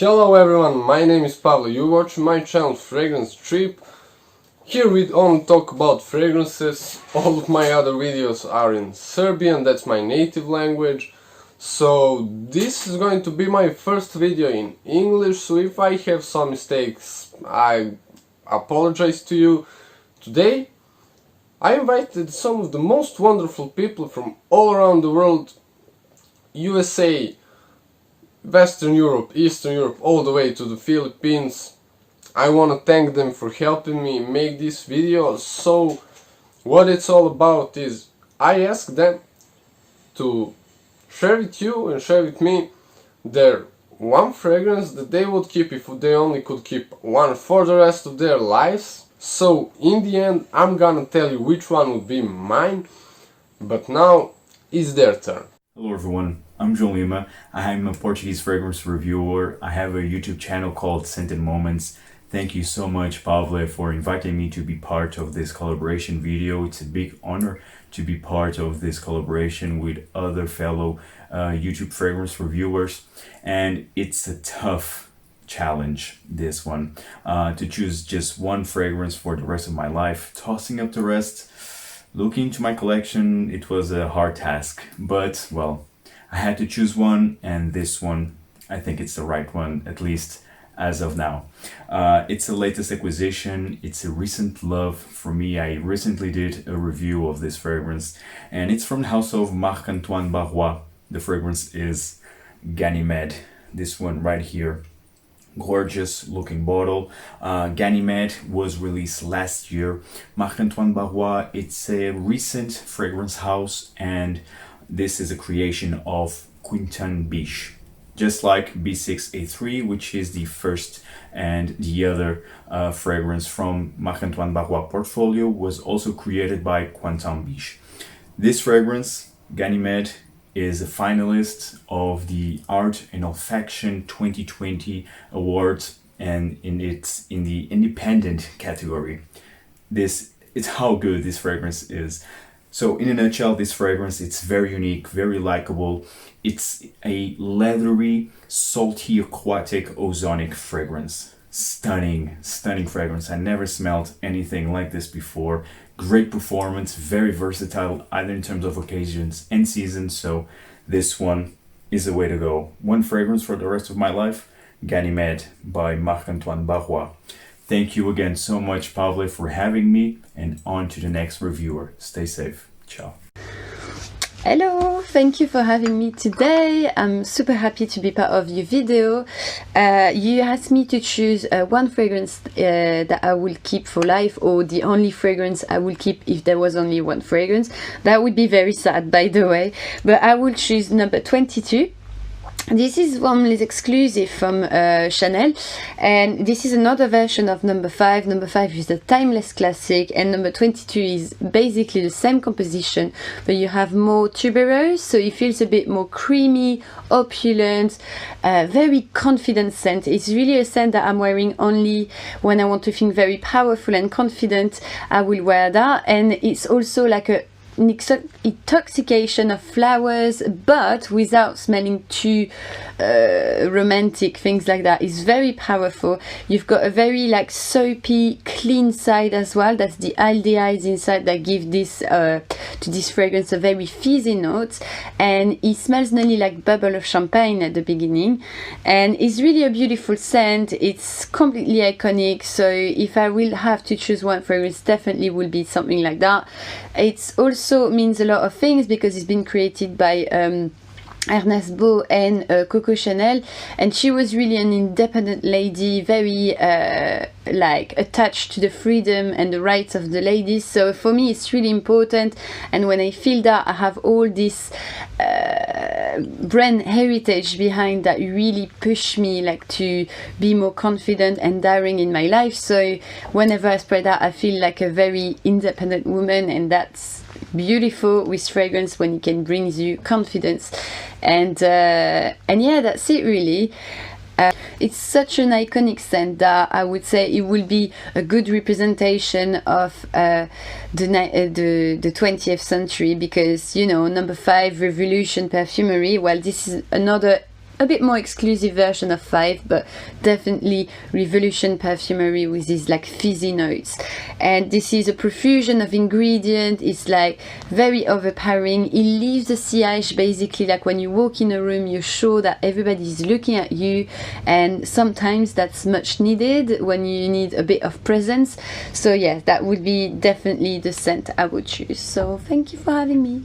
Hello everyone, my name is Pavlo, you watch my channel Fragrance Trip. Here we only talk about fragrances, all of my other videos are in Serbian, that's my native language. So this is going to be my first video in English, so if I have some mistakes, I apologize to you. Today I invited some of the most wonderful people from all around the world, USA, Western Europe, Eastern Europe, all the way to the Philippines. I want to thank them for helping me make this video. So what it's all about is I asked them to share with you and share with me their one fragrance that they would keep if they only could keep one for the rest of their lives. So in the end I'm gonna tell you which one would be mine, but now it's their turn. Hello everyone, I'm João Lima. I'm a Portuguese fragrance reviewer. I have a YouTube channel called Scented Moments. Thank you so much, Pavle, for inviting me to be part of this collaboration video. It's a big honor to be part of this collaboration with other fellow YouTube fragrance reviewers. And it's a tough challenge, this one, to choose just one fragrance for the rest of my life. Tossing up the rest, looking into my collection, it was a hard task, but well, I had to choose one, and this one, I think it's the right one, at least as of now. It's the latest acquisition, it's a recent love for me. I recently did a review of this fragrance, and it's from the house of Marc-Antoine Barrois. The fragrance is Ganymede, this one right here. Gorgeous looking bottle. Ganymede was released last year. Marc-Antoine Barrois, it's a recent fragrance house, and this is a creation of Quintin Biche. Just like B6A3, which is the first and the other fragrance from Marc-Antoine Barrois portfolio, was also created by Quintin Biche. This fragrance, Ganymede, is a finalist of the Art and Olfaction 2020 awards, and it's in the independent category. This is how good this fragrance is. So in a nutshell, this fragrance, it's very unique, very likable. It's a leathery, salty, aquatic, ozonic fragrance. Stunning fragrance. I never smelled anything like this before. Great performance, very versatile, either in terms of occasions and seasons. So this one is the way to go. One fragrance for the rest of my life, Ganymede by Marc-Antoine Barrois. Thank you again so much, Pavle, for having me, and on to the next reviewer. Stay safe. Ciao. Hello, thank you for having me today. I'm super happy to be part of your video. You asked me to choose one fragrance that I will keep for life, or the only fragrance I will keep if there was only one fragrance. That would be very sad, by the way, but I will choose number 22. This is one Les Exclusive from Chanel, and this is another version of number 5. Number 5 is a timeless classic, and number 22 is basically the same composition, but you have more tuberose, so it feels a bit more creamy, opulent, very confident scent. It's really a scent that I'm wearing only when I want to feel very powerful and confident. I will wear that, and it's also like a intoxication of flowers, but without smelling too romantic, things like that. It's very powerful. You've got a very like soapy, clean side as well. That's the aldehydes inside that give this to this fragrance a very fizzy note, and it smells nearly like bubble of champagne at the beginning, and it's really a beautiful scent. It's completely iconic, so if I will have to choose one fragrance, definitely will be something like that. It's also means a lot of things because it's been created by Ernest Beau and Coco Chanel, and she was really an independent lady, very like attached to the freedom and the rights of the ladies. So for me it's really important, and when I feel that, I have all this brand heritage behind that really push me like to be more confident and daring in my life. So whenever I spray that, I feel like a very independent woman, and that's beautiful with fragrance when it can bring you confidence. And yeah, that's it really. It's such an iconic scent that I would say it will be a good representation of the 20th century, because, you know, number 5, Revolution Perfumery, well, this is another a bit more exclusive version of 5, but definitely Revolution Perfumery with these like fizzy notes. And this is a profusion of ingredient. It's like very overpowering. It leaves the CH basically like when you walk in a room, you're sure that everybody is looking at you, and sometimes that's much needed when you need a bit of presence. So yeah, that would be definitely the scent I would choose. So thank you for having me.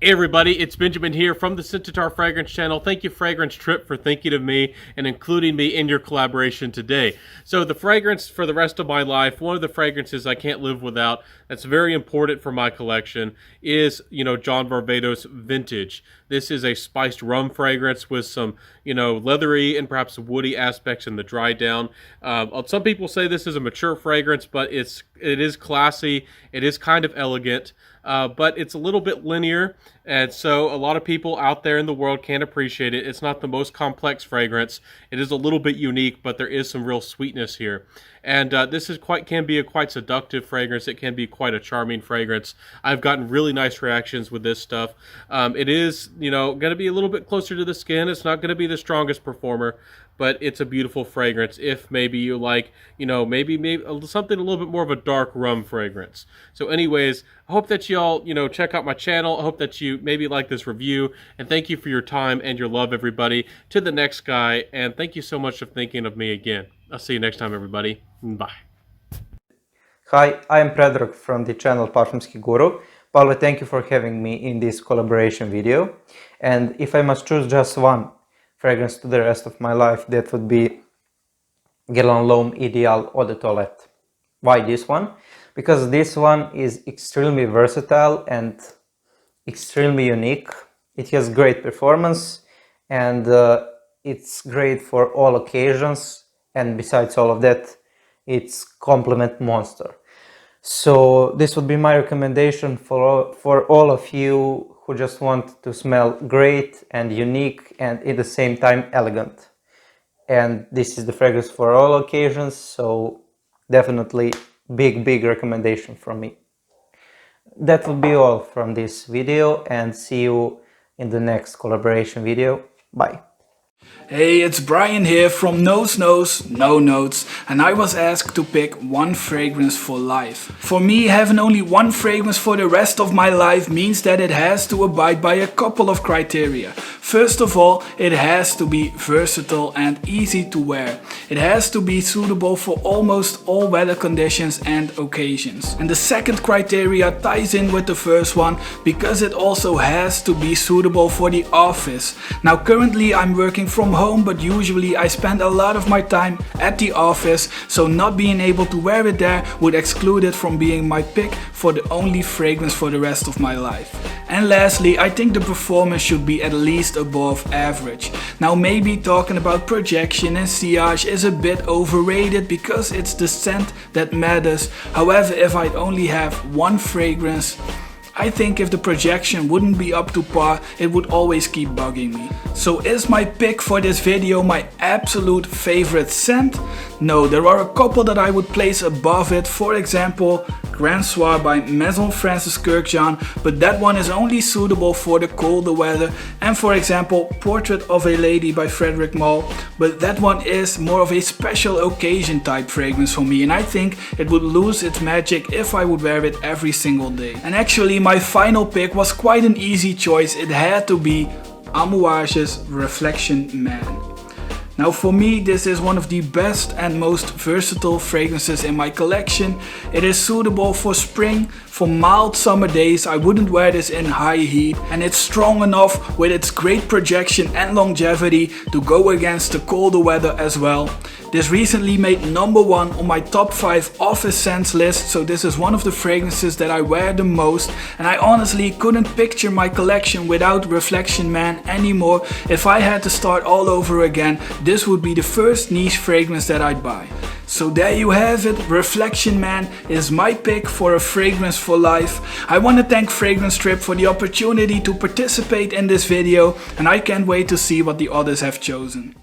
Hey everybody, it's Benjamin here from the Scentatar Fragrance channel. Thank you Fragrance Trip for thinking of me and including me in your collaboration today. So the fragrance for the rest of my life, one of the fragrances I can't live without, that's very important for my collection, is, John Varvatos Vintage. This is a spiced rum fragrance with some, leathery and perhaps woody aspects in the dry down. Some people say this is a mature fragrance, but it is classy, it is kind of elegant. But it's a little bit linear, and so a lot of people out there in the world can't appreciate it. It's not the most complex fragrance. It is a little bit unique, but there is some real sweetness here. And this can be a quite seductive fragrance. It can be quite a charming fragrance. I've gotten really nice reactions with this stuff. It is, going to be a little bit closer to the skin. It's not going to be the strongest performer, but it's a beautiful fragrance if maybe you like, maybe something a little bit more of a dark rum fragrance. So anyways, I hope that y'all, check out my channel. I hope that you maybe like this review, and thank you for your time and your love, everybody. To the next guy, and thank you so much for thinking of me again. I'll see you next time, everybody. Bye. Hi, I am Predrag from the channel Parfumski Guru. Paolo, thank you for having me in this collaboration video. And if I must choose just one fragrance to the rest of my life, that would be Guerlain L'Homme Ideal Eau de Toilette. Why this one? Because this one is extremely versatile and extremely unique. It has great performance, and it's great for all occasions, and besides all of that, it's compliment monster. So this would be my recommendation for all of you who just want to smell great and unique and at the same time elegant. And this is the fragrance for all occasions, so definitely big recommendation from me. That will be all from this video, and see you in the next collaboration video. Bye. Hey, it's Brian here from Nose Nose, No Notes, and I was asked to pick one fragrance for life. For me, having only one fragrance for the rest of my life means that it has to abide by a couple of criteria. First of all, it has to be versatile and easy to wear. It has to be suitable for almost all weather conditions and occasions. And the second criteria ties in with the first one, because it also has to be suitable for the office. Now currently I'm working from home, but usually I spend a lot of my time at the office, so not being able to wear it there would exclude it from being my pick for the only fragrance for the rest of my life. And lastly, I think the performance should be at least above average. Now maybe talking about projection and sillage is a bit overrated because it's the scent that matters. However, if I'd only have one fragrance, I think if the projection wouldn't be up to par, it would always keep bugging me. So is my pick for this video my absolute favorite scent? No, there are a couple that I would place above it. For example, Grand Soir by Maison Francis Kurkdjian, but that one is only suitable for the colder weather. And for example, Portrait of a Lady by Frederic Malle, but that one is more of a special occasion type fragrance for me, and I think it would lose its magic if I would wear it every single day. And actually my final pick was quite an easy choice. It had to be Amouage's Reflection Man. Now for me, this is one of the best and most versatile fragrances in my collection. It is suitable for spring, for mild summer days. I wouldn't wear this in high heat, and it's strong enough with its great projection and longevity to go against the colder weather as well. This recently made #1 on my top 5 office scents list, so this is one of the fragrances that I wear the most, and I honestly couldn't picture my collection without Reflection Man anymore. If I had to start all over again, this would be the first niche fragrance that I'd buy. So there you have it, Reflection Man is my pick for a fragrance for life. I want to thank Fragrance Trip for the opportunity to participate in this video, and I can't wait to see what the others have chosen.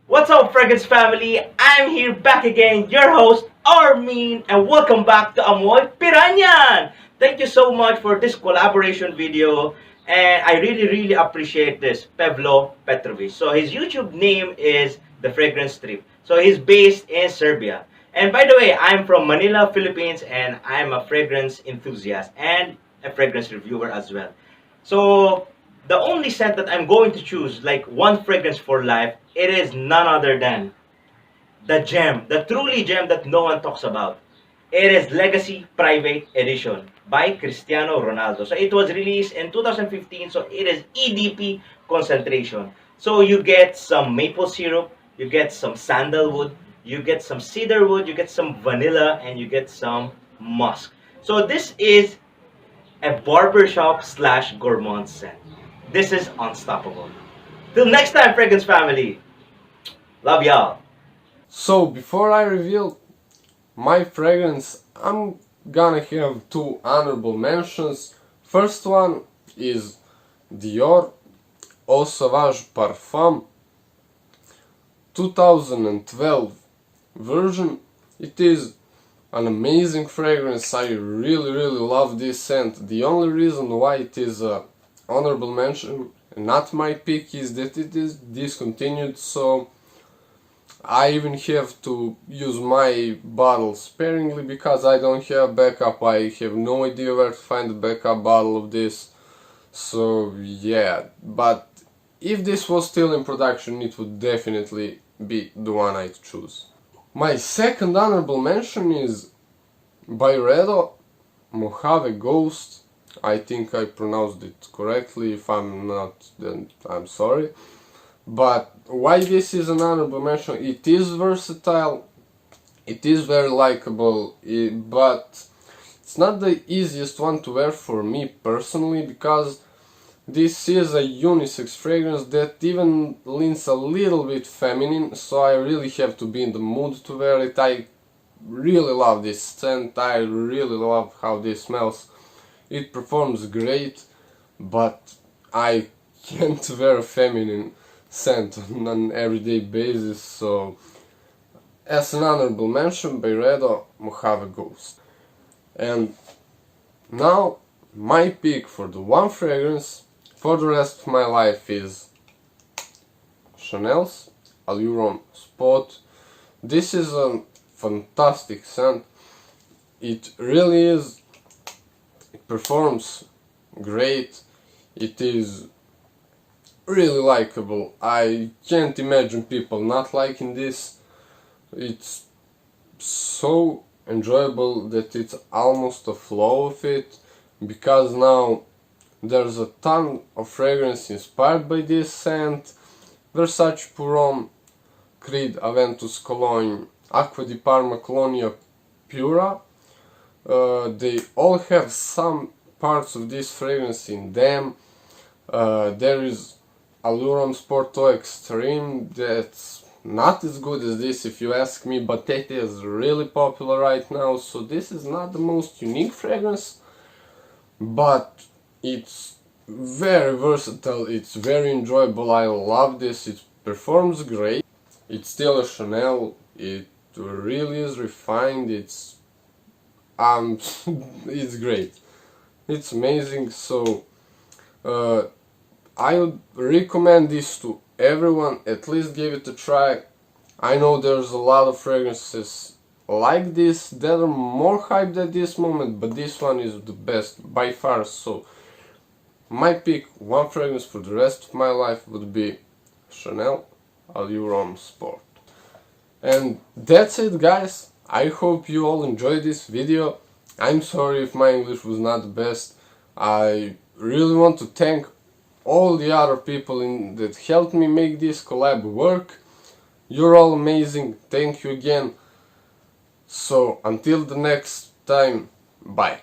What's up, Fragrance family? I'm here back again, your host Armin, and welcome back to Amoy Piranyan. Thank you so much for this collaboration video, And I really appreciate this, Pavlo Petrovic. So his YouTube name is The Fragrance Trip. So he's based in Serbia. And by the way, I'm from Manila, Philippines, and I'm a fragrance enthusiast and a fragrance reviewer as well. So the only scent that I'm going to choose, like one fragrance for life, it is none other than the gem, the truly gem that no one talks about. It is Legacy Private Edition by Cristiano Ronaldo. So it was released in 2015, so it is EDP concentration. So you get some maple syrup, you get some sandalwood, you get some cedarwood, you get some vanilla, and you get some musk. So this is a barbershop / gourmand scent. This is unstoppable. Till next time, fragrance family. Love y'all. So before I reveal my fragrance, I'm gonna have two honorable mentions. First one is Dior Eau Sauvage Parfum 2012 version. It is an amazing fragrance. I really love this scent. The only reason why it is a honorable mention, not my pick, is that it is discontinued, so I even have to use my bottle sparingly because I don't have backup. I have no idea where to find a backup bottle of this. So yeah, but if this was still in production, it would definitely be the one I'd choose. My second honorable mention is Byredo Mojave Ghost. I think I pronounced it correctly. If I'm not, then I'm sorry. But why this is an honorable mention? It is versatile, it is very likable, but it's not the easiest one to wear for me personally, because this is a unisex fragrance that even leans a little bit feminine, so I really have to be in the mood to wear it. I really love this scent, I really love how this smells. It performs great, but I can't wear a feminine scent on an everyday basis, so as an honorable mention, Byredo Mojave Ghost. And now my pick for the one fragrance for the rest of my life is Chanel's Allure Spot. This is a fantastic scent. It really is. It performs great. It is really likable. I can't imagine people not liking this. It's so enjoyable that it's almost a flaw of it, because now there's a ton of fragrance inspired by this scent. Versace Pour Homme, Creed Aventus Cologne, Acqua di Parma Colonia Pura. They all have some parts of this fragrance in them. There is Allure Sporto Extreme that's not as good as this if you ask me, but it is really popular right now, so this is not the most unique fragrance, but it's very versatile, it's very enjoyable. I love this, it performs great. It's still a Chanel, it really is refined, it's it's great, it's amazing. So I would recommend this to everyone. At least give it a try. I know there's a lot of fragrances like this that are more hyped at this moment, but this one is the best by far. So my pick, one fragrance for the rest of my life, would be Chanel Allure Homme Sport. And that's it, guys. I hope you all enjoyed this video. I'm sorry if my English was not the best. I really want to thank all the other people that helped me make this collab work. You're all amazing. Thank you again. So until the next time, bye.